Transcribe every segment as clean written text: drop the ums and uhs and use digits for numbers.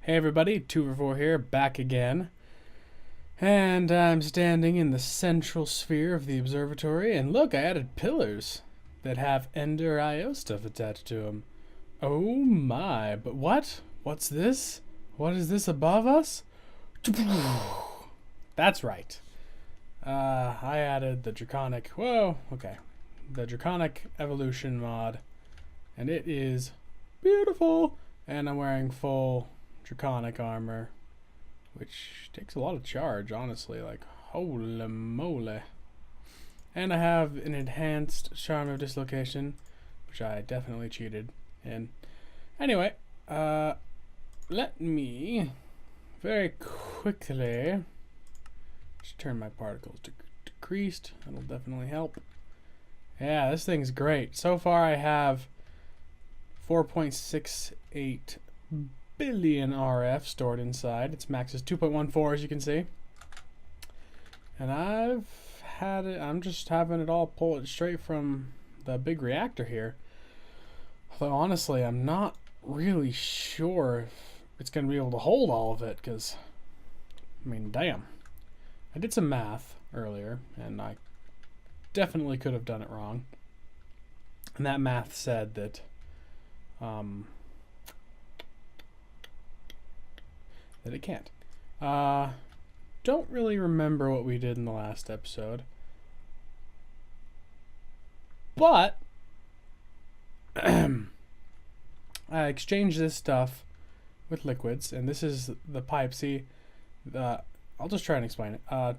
Hey everybody, 2 for 4 here, back again. And I'm standing in the central sphere of the observatory, and look, I added pillars that have Ender IO stuff attached to them. Oh my, but what? What's this? What is this above us? That's right. I added the Draconic, the Draconic evolution mod, and it is beautiful. And I'm wearing full Draconic armor, which takes a lot of charge, honestly, like holy moly. And I have an enhanced charm of dislocation, which I definitely cheated in. Anyway, let me very quickly just turn my particles to decreased. That'll definitely help. Yeah, this thing's great. So far I have 4.68 billion RF stored inside. Its max is 2.14, as you can see. And I'm just having it all pull it straight from the big reactor here. Although honestly, I'm not really sure if it's going to be able to hold all of it, because, I mean, damn. I did some math earlier, and I definitely could have done it wrong. And that math said that it can't. Don't really remember what we did in the last episode, but I exchanged this stuff with liquids, and this is the pipe. See, I'll just try and explain it.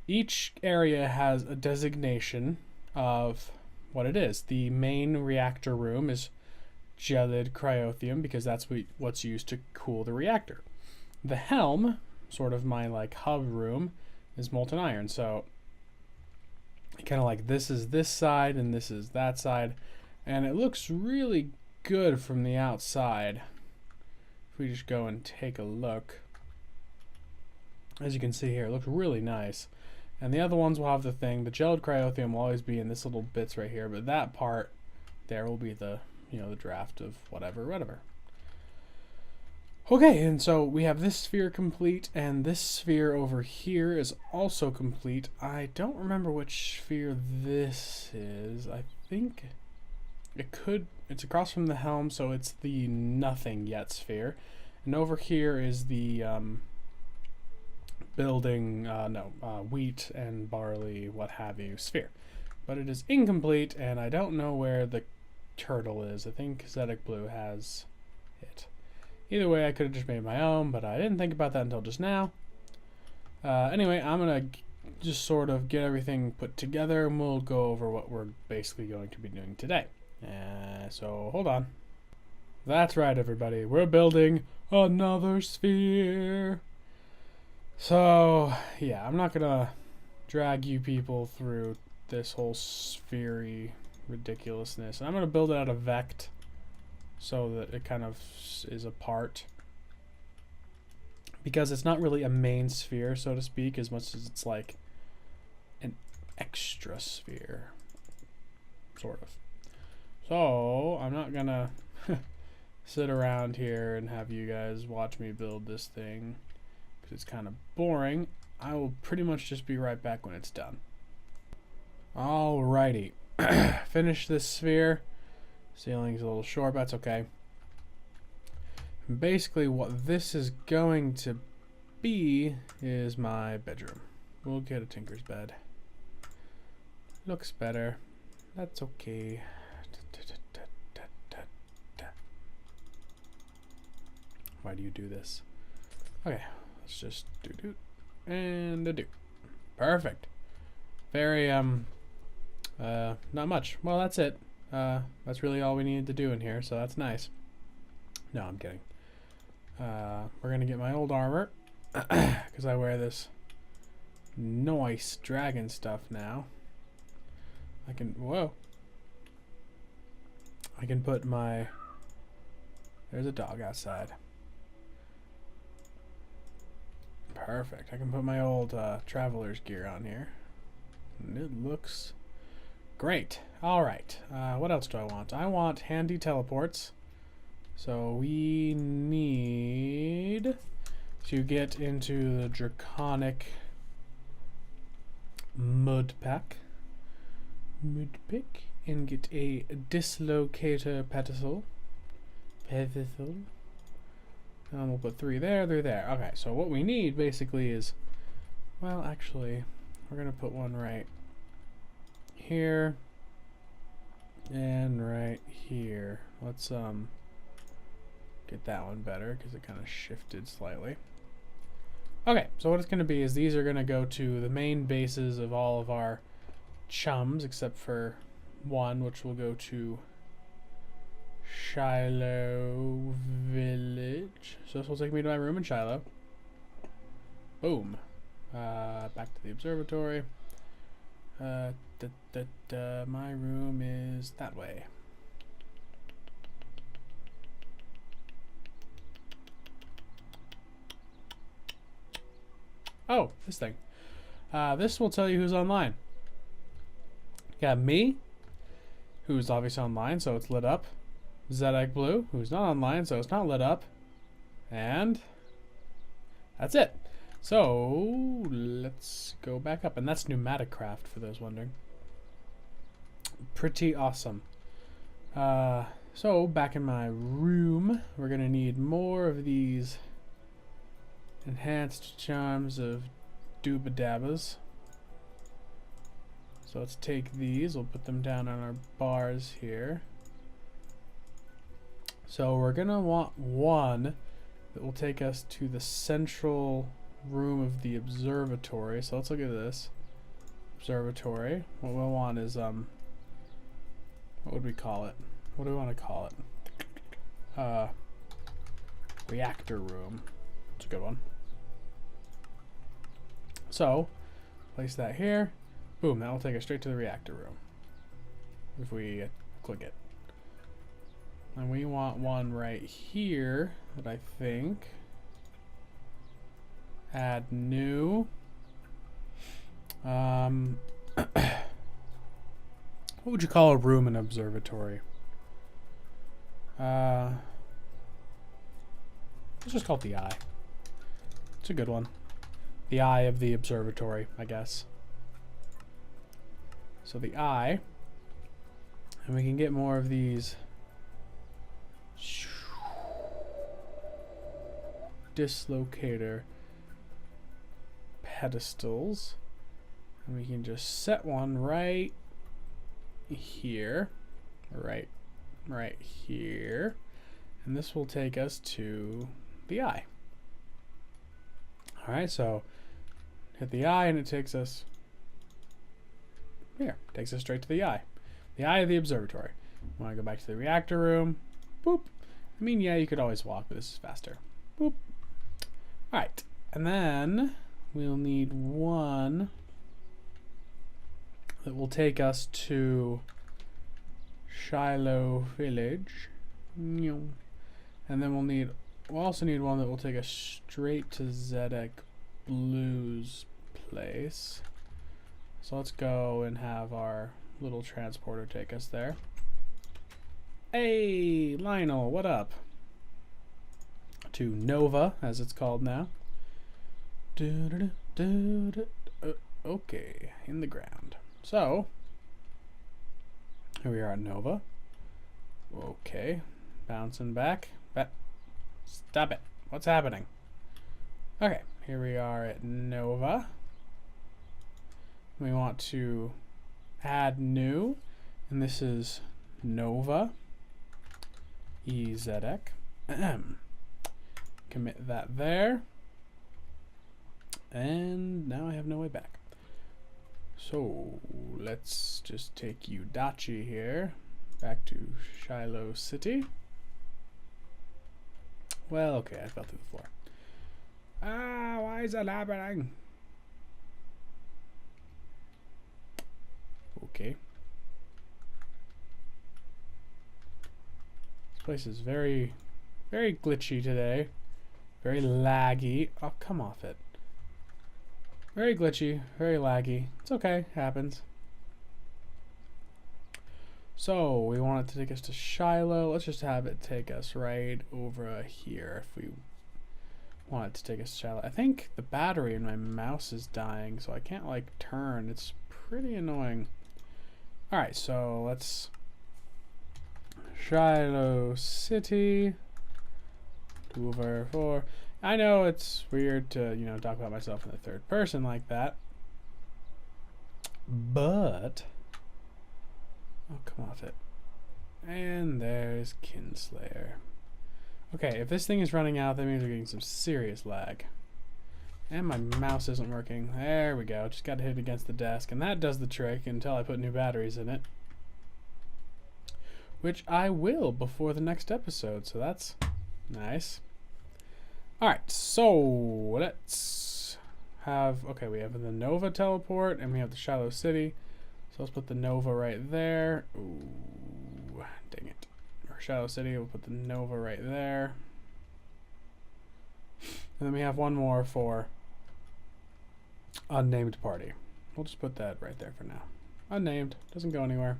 Each area has a designation of what it is. The main reactor room is gelid cryothium, because that's what's used to cool the reactor. The helm, sort of my like hub room, is molten iron. So kind of like this is this side and this is that side, and it looks really good from the outside. If we just go and take a look, as you can see here, it looks really nice. And the other ones will have the thing. The gelid cryothium will always be in this little bits right here, but that part there will be the the draft of whatever. Okay, and so we have this sphere complete, and this sphere over here is also complete. I don't remember which sphere this is. I think it's across from the helm, so it's the nothing yet sphere. And over here is the building, wheat and barley, what have you, sphere. But it is incomplete, and I don't know where the turtle is. I think Zetic Blue has it. Either way, I could have just made my own, but I didn't think about that until just now. Anyway, I'm going to just sort of get everything put together, and we'll go over what we're basically going to be doing today. So, hold on. That's right, everybody. We're building another sphere. So, yeah, I'm not going to drag you people through this whole sphere-y ridiculousness. I'm going to build it out of Vect, so that it kind of is apart, because it's not really a main sphere, so to speak, as much as it's like an extra sphere, sort of. So I'm not gonna sit around here and have you guys watch me build this thing, because it's kind of boring. I will pretty much just be right back when it's done. Alrighty. Finish this sphere. Ceiling's a little short, but that's okay. Basically, what this is going to be is my bedroom. We'll get a tinker's bed. Looks better. That's okay. Why do you do this? Okay, let's just do and do. Perfect. Very not much. Well, that's it. That's really all we needed to do in here, so that's nice. No, I'm kidding. We're gonna get my old armor, because I wear this nice dragon stuff now. I can put my, there's a dog outside. Perfect. I can put my old traveler's gear on here, and it looks great. Alright, what else do I want? I want handy teleports. So we need to get into the Draconic mud pack. Mud pick and get a dislocator pedestal. And we'll put 3 there, 3 there. Okay, so what we need basically is, well, actually, we're gonna put one right here and right here. Let's get that one better because it kind of shifted slightly. Okay, so what it's going to be is these are going to go to the main bases of all of our chums except for one, which will go to Shiloh Village. So this will take me to my room in Shiloh. Boom. Back to the observatory. My room is that way. Oh, this thing. This will tell you who's online. Got me, who's obviously online, so it's lit up. Zedek Blue, who's not online, so it's not lit up. And that's it. So let's go back up. And that's Pneumatic Craft, for those wondering. Pretty awesome. So back in my room, we're going to need more of these enhanced charms of Doobadabbas. So let's take these, we'll put them down on our bars here. So we're gonna want one that will take us to the central room of the observatory. So let's look at this. Observatory. What we'll want is what would we call it? What do we want to call it? Reactor room. It's a good one. So, place that here. Boom, that will take us straight to the reactor room. If we click it. And we want one right here that I think. Add new. What would you call a room in an observatory? Let's just call it the eye. It's a good one. The eye of the observatory, I guess. So the eye, and we can get more of these dislocator pedestals, and we can just set one right here, right here, and this will take us to the eye. All right, so hit the eye and it takes us here. Takes us straight to the eye of the observatory. Want to go back to the reactor room? Boop. I mean, yeah, you could always walk, but this is faster. Boop. All right, and then we'll need one that will take us to Shiloh Village, and then we'll also need one that will take us straight to Zedek Blue's place. So let's go and have our little transporter take us there. Hey, Lionel, what up? To Nova, as it's called now. Okay, in the ground. So, here we are at Nova. Okay, bouncing back. Stop it. What's happening? Okay, here we are at Nova. We want to add new, and this is Nova EZek. Commit that there. And now I have no way back. So let's just take Udachi here back to Shiloh City. Well, okay, I fell through the floor. Ah, why is that happening? Okay. This place is very, very glitchy today. Very laggy. Oh, come off it. Very glitchy, very laggy. It's okay, happens. So, we want it to take us to Shiloh. Let's just have it take us right over here. If we want it to take us shallow. I think the battery in my mouse is dying, so I can't like turn. It's pretty annoying. Alright, so let's Shiloh City 2/4. I know it's weird to, you know, talk about myself in the third person like that. But oh, come off it. And there's Kinslayer. Okay, if this thing is running out, that means we're getting some serious lag. And my mouse isn't working. There we go. Just got to hit it against the desk. And that does the trick until I put new batteries in it. Which I will before the next episode. So that's nice. Alright, so let's have... Okay, we have the Nova teleport. And we have the Shiloh City. So let's put the Nova right there. Ooh, dang it. Or Shiloh City, we'll put the Nova right there. And then we have one more for unnamed party. We'll just put that right there for now. Unnamed, doesn't go anywhere.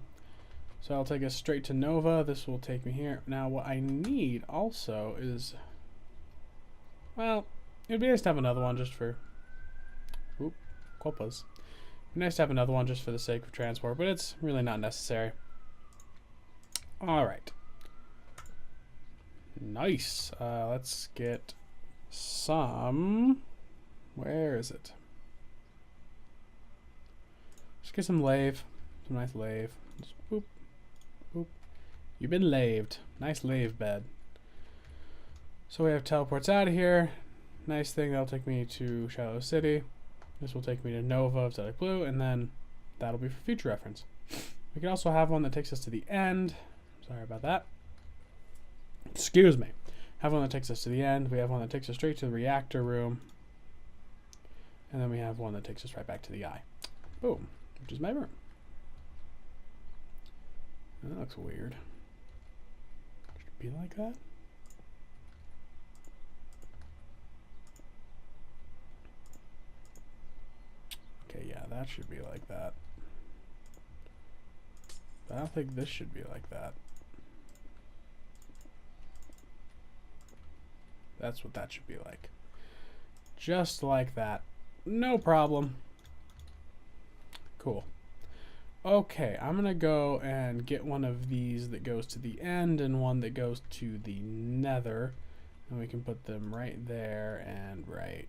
So I'll take us straight to Nova. This will take me here. Now what I need also is, well, it'd be nice to have another one just for, oop, copas. It'd be nice to have another one just for the sake of transport, but it's really not necessary. Alright. Nice. Let's get some, where is it? Just get some lave, some nice lave. Just boop, boop. You've been laved. Nice lave bed. So we have teleports out of here. Nice thing, that'll take me to Shiloh City. This will take me to Nova of Zodiac Blue, and then that'll be for future reference. We can also have one that takes us to the end. Sorry about that. Excuse me. Have one that takes us to the end. We have one that takes us straight to the reactor room. And then we have one that takes us right back to the eye. Boom. Which is my room. That looks weird. Should it be like that? Okay, yeah, that should be like that. But I don't think this should be like that. That's what that should be like. Just like that. No problem. Cool. Okay, I'm gonna go and get one of these that goes to the end and one that goes to the nether. And we can put them right there and right...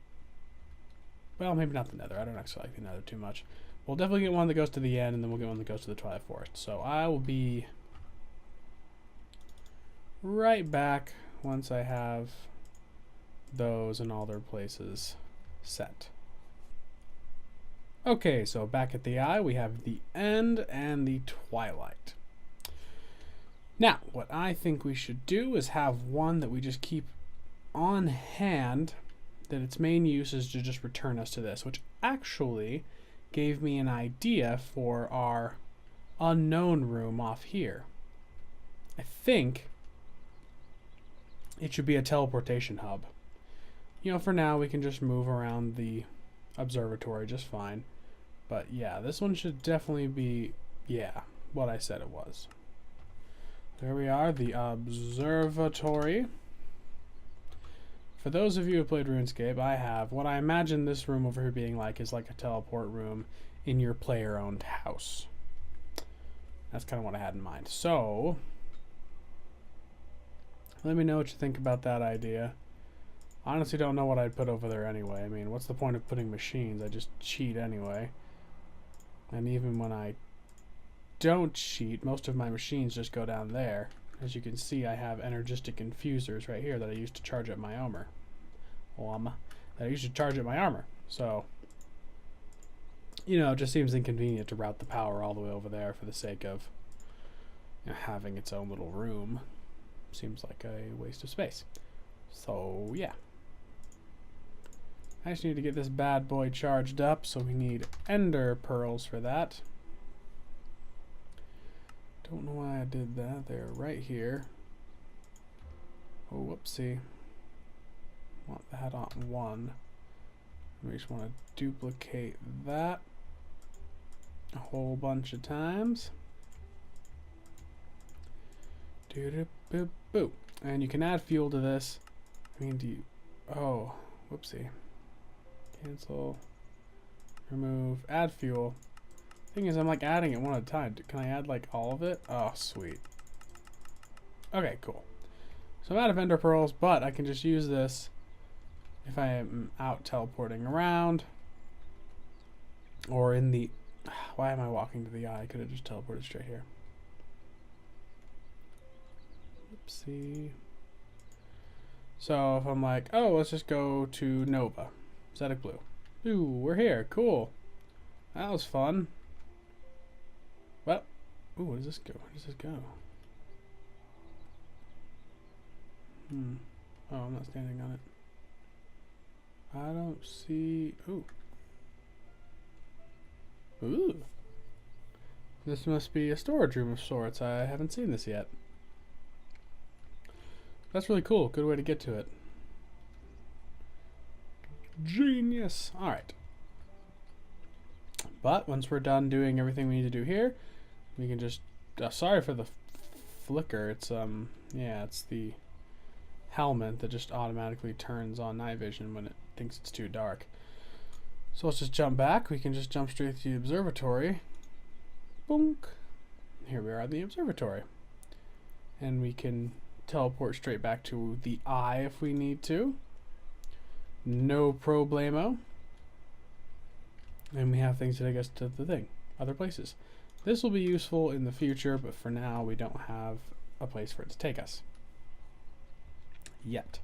Well, maybe not the nether. I don't actually like the nether too much. We'll definitely get one that goes to the end, and then we'll get one that goes to the Twilight Forest. So I will be right back once I have those in all their places set. Okay, so back at the eye, we have the end and the twilight. Now, what I think we should do is have one that we just keep on hand, that its main use is to just return us to this, which actually gave me an idea for our unknown room off here. I think it should be a teleportation hub. You know, for now we can just move around the observatory just fine. But yeah, this one should definitely be, yeah, what I said it was. There we are, the observatory. For those of you who have played RuneScape, I have. What I imagine this room over here being like is like a teleport room in your player-owned house. That's kind of what I had in mind. So, let me know what you think about that idea. Honestly, don't know what I'd put over there anyway. I mean, what's the point of putting machines? I just cheat anyway. And even when I don't cheat, most of my machines just go down there. As you can see, I have energistic infusers right here that I use to charge up my armor. That I use to charge up my armor. So, you know, it just seems inconvenient to route the power all the way over there for the sake of, you know, having its own little room. Seems like a waste of space. So, yeah. I just need to get this bad boy charged up, so we need ender pearls for that. Don't know why I did that. They're right here. Oh, whoopsie. Want that on one. We just want to duplicate that a whole bunch of times. Doo-doo-boo-boo. And you can add fuel to this. I mean, do you... Oh, Whoopsie. Cancel. Remove. Add fuel. Thing is, I'm like adding it one at a time. Can I add like all of it? Oh, sweet. Okay, cool. So I'm out of ender pearls, but I can just use this if I am out teleporting around. Or in the... Why am I walking to the eye? I could have just teleported straight here. Oopsie. So if I'm like, oh, let's just go to Nova. Static blue. Ooh, we're here. Cool. That was fun. Well, ooh, where does this go? Where does this go? Oh, I'm not standing on it. I don't see... Ooh. Ooh. This must be a storage room of sorts. I haven't seen this yet. That's really cool. Good way to get to it. Genius. Alright. But once we're done doing everything we need to do here, we can just... sorry for the flicker. It's, yeah, it's the helmet that just automatically turns on night vision when it thinks it's too dark. So let's just jump back. We can just jump straight to the observatory. Boonk. Here we are at the observatory. And we can teleport straight back to the eye if we need to. No problemo. And we have things to take us to the thing. Other places. This will be useful in the future, but for now we don't have a place for it to take us. Yet.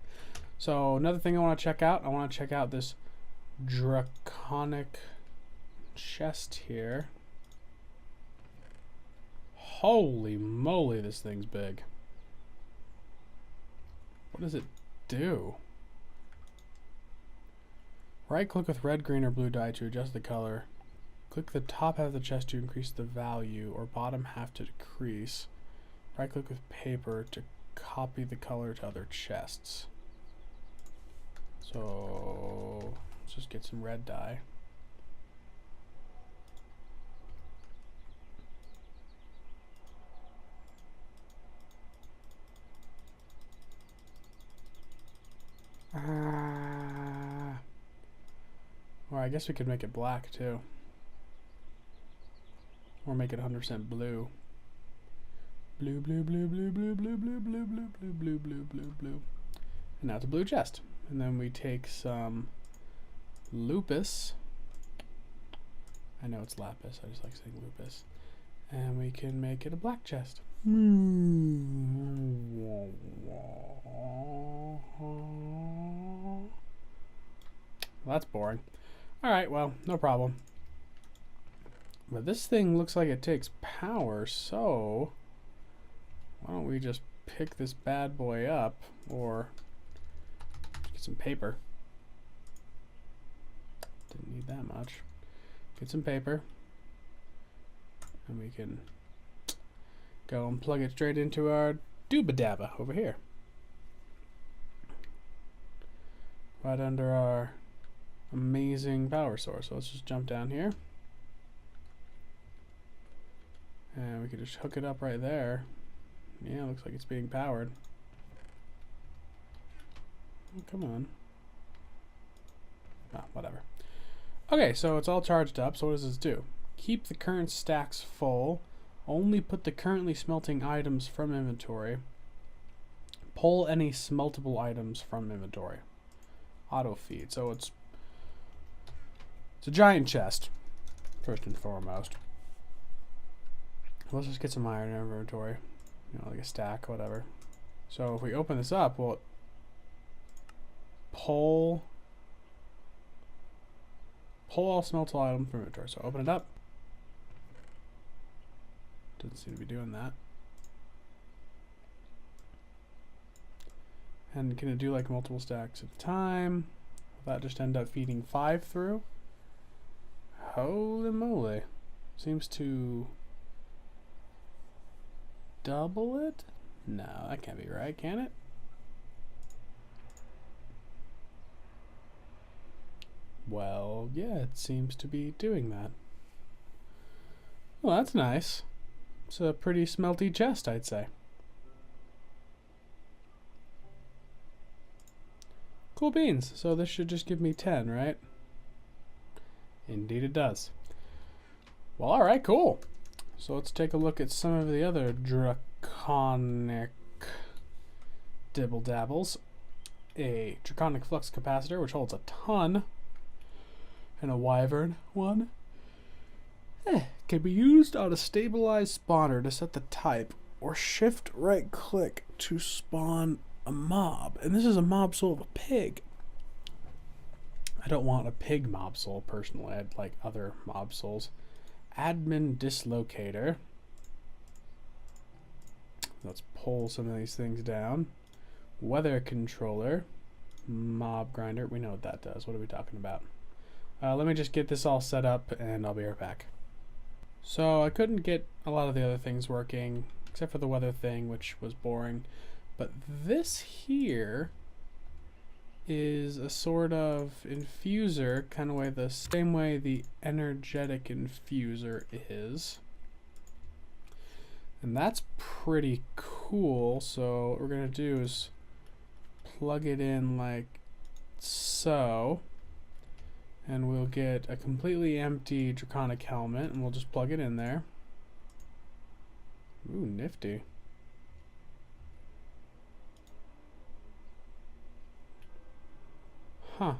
So another thing I want to check out. I want to check out this Draconic chest here. Holy moly, this thing's big. What does it do? Right click with red, green, or blue dye to adjust the color. Click the top half of the chest to increase the value, or bottom half to decrease. Right click with paper to copy the color to other chests. So let's just get some red dye. Or I guess we could make it black too. Or make it 100% blue. Blue, blue, blue, blue, blue, blue, blue, blue, blue, blue, blue, blue, blue, blue. And now it's a blue chest. And then we take some lupus. I know it's lapis, I just like saying lupus. And we can make it a black chest. Well, that's boring. Alright, well, no problem. But this thing looks like it takes power, so why don't we just pick this bad boy up, or get some paper. Didn't need that much. Get some paper, and we can go and plug it straight into our doobadabba over here. Right under our amazing power source. So let's just jump down here. And we could just hook it up right there. Yeah, looks like it's being powered. Oh, come on. Ah, whatever. Okay, so it's all charged up. So what does this do? Keep the current stacks full. Only put the currently smelting items from inventory. Pull any smeltable items from inventory. Auto feed. So it's a giant chest, first and foremost. Let's just get some iron in our inventory. You know, like a stack, whatever. So if we open this up, we'll pull all smeltable items from inventory. So open it up. Doesn't seem to be doing that. And can it do like multiple stacks at a time? Will that just end up feeding 5 through? Holy moly. Seems to double it? No, that can't be right, can it? Well, yeah, it seems to be doing that. Well, that's nice. It's a pretty smelty chest, I'd say. cool beans. So this should just give me 10, right? Indeed it does. Well, alright, cool. So let's take a look at some of the other draconic dibble dabbles. A draconic flux capacitor, which holds a ton, and a wyvern one. Can be used on a stabilized spawner to set the type, or shift right click to spawn a mob. And this is a mob soul of a pig. I don't want a pig mob soul personally. I'd like other mob souls. Admin dislocator. Let's pull some of these things down. Weather controller. Mob grinder. We know what that does. What are we talking about? Let me just get this all set up and I'll be right back. So I couldn't get a lot of the other things working except for the weather thing, which was boring. But this here is a sort of infuser, kind of way the same way the energetic infuser is. And that's pretty cool. So what we're gonna do is plug it in like so, and we'll get a completely empty draconic helmet, and we'll just plug it in there. Ooh, nifty. Huh.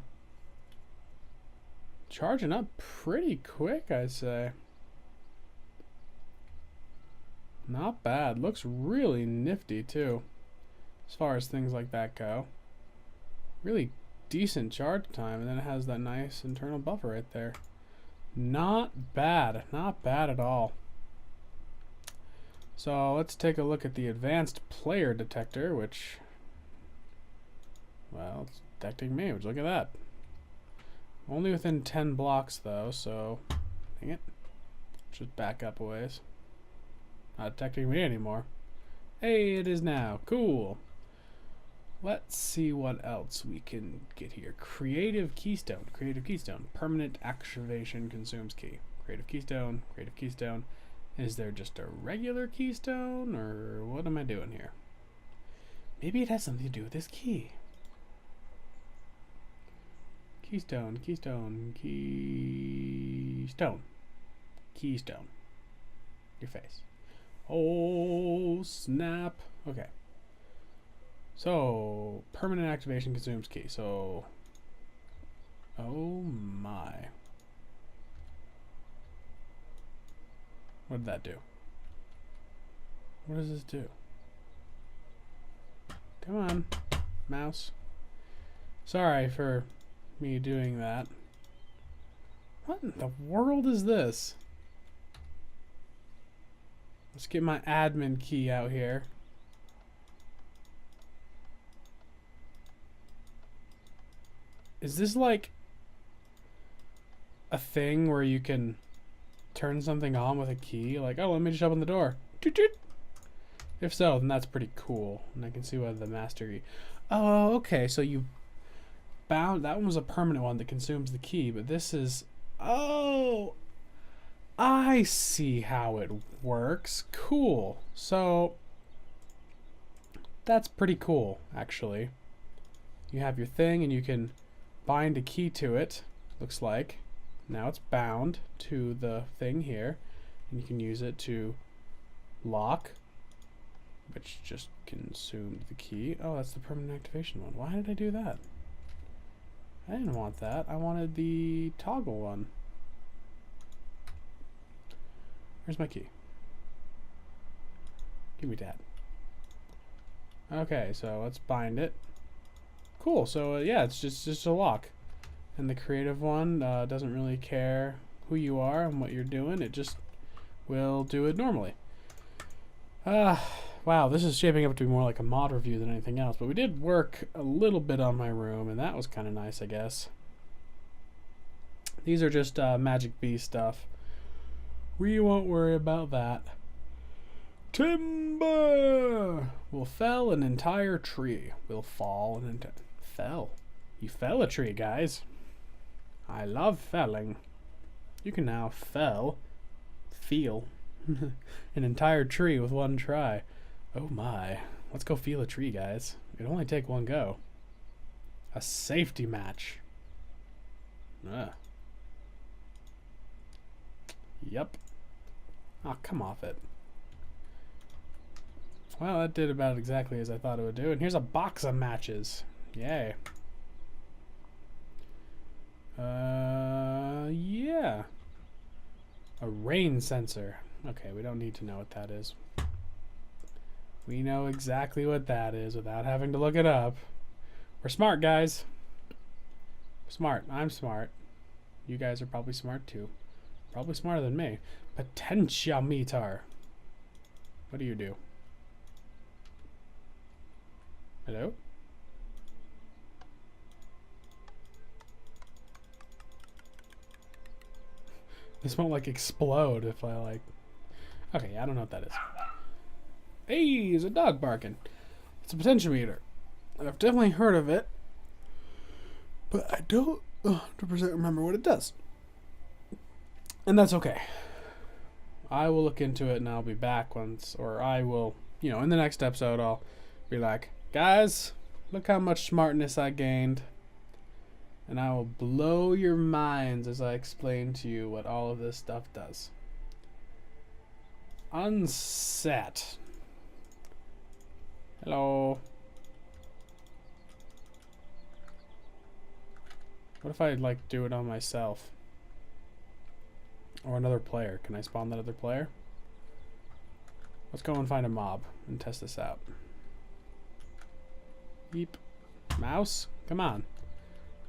Charging up pretty quick, I'd say. Not bad. Looks really nifty, too, as far as things like that go. Really decent charge time, and then it has that nice internal buffer right there. Not bad. Not bad at all. So let's take a look at the advanced player detector, which, well, it's detecting me. Look at that. Only within 10 blocks though, so dang it. Just back up a ways. Not detecting me anymore. Hey, it is now. Cool. Let's see what else we can get here. Creative keystone. Creative keystone. Permanent activation consumes key. Creative keystone. Creative keystone. Is there just a regular keystone, or what am I doing here? Maybe it has something to do with this key. Keystone, keystone, keystone. Keystone. Your face. Oh, snap. Okay. So, permanent activation consumes key. So, oh my. What did that do? What does this do? Come on, mouse. Sorry for me doing that. What in the world is this? Let's get my admin key out here. Is this like a thing where you can turn something on with a key? Like, oh, let me just open the door. Toot toot. If so, then that's pretty cool. And I can see why the master key. Oh, okay. So you bound. That one was a permanent one that consumes the key, but this is. Oh, I see how it works. Cool. So that's pretty cool, actually. You have your thing, and you can bind a key to it. Looks like. Now it's bound to the thing here, and you can use it to lock, which just consumed the key. Oh, that's the permanent activation one. Why did I do that? I didn't want that. I wanted the toggle one. Where's my key? Give me that. Okay, so let's bind it. Cool. So yeah, it's just a lock. And the creative one doesn't really care who you are and what you're doing. It just will do it normally. Wow, this is shaping up to be more like a mod review than anything else. But we did work a little bit on my room, and that was kind of nice, I guess. These are just Magic Bee stuff. We won't worry about that. Timber! Will fell an entire tree. Will fall an entire... Fell. You fell a tree, guys. I love felling. You can now feel an entire tree with one try. Oh my. Let's go feel a tree, guys. It'd only take one go. A safety match. Yep. Oh, come off it. Well, that did about exactly as I thought it would do. And here's a box of matches. Yay. Yeah. A rain sensor. Okay, we don't need to know what that is. We know exactly what that is without having to look it up. We're smart, guys. Smart. I'm smart. You guys are probably smart too. Probably smarter than me. Potentiometer. What do you do? Hello? This won't like explode if I like... Okay, I don't know what that is. Hey, there's a dog barking. It's a potentiometer. I've definitely heard of it, but I don't 100% remember what it does. And that's okay. I will look into it and I'll be back once, or I will, you know, in the next episode I'll be like, guys, look how much smartness I gained. And I will blow your minds as I explain to you what all of this stuff does. Unset. Hello. What if I like do it on myself? Or another player. Can I spawn that other player? Let's go and find a mob and test this out. Beep. Mouse? Come on.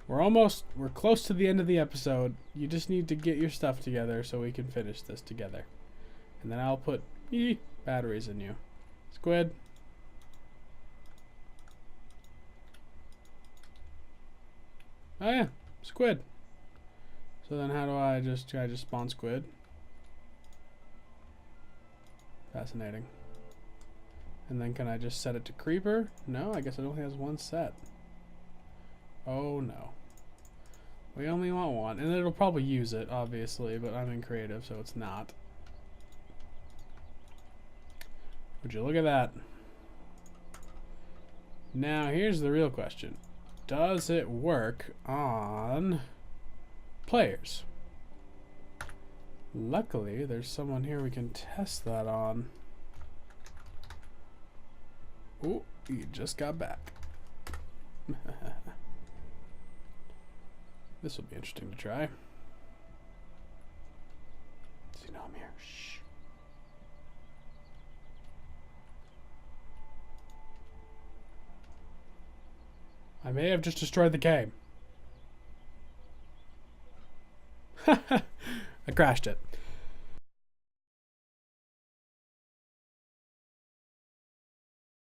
We're close to the end of the episode. You just need to get your stuff together so we can finish this together. And then I'll put batteries in you. Squid. Oh yeah, squid. So then how do I just spawn squid? Fascinating. And then can I just set it to creeper? No, I guess it only has one set. Oh no. We only want one. And it'll probably use it, obviously, but I'm in creative, so it's not. Would you look at that? Now here's the real question. Does it work on players? Luckily, there's someone here we can test that on. Oh, you just got back. This will be interesting to try. Does he know I'm here? Shh. I may have just destroyed the game. I crashed it.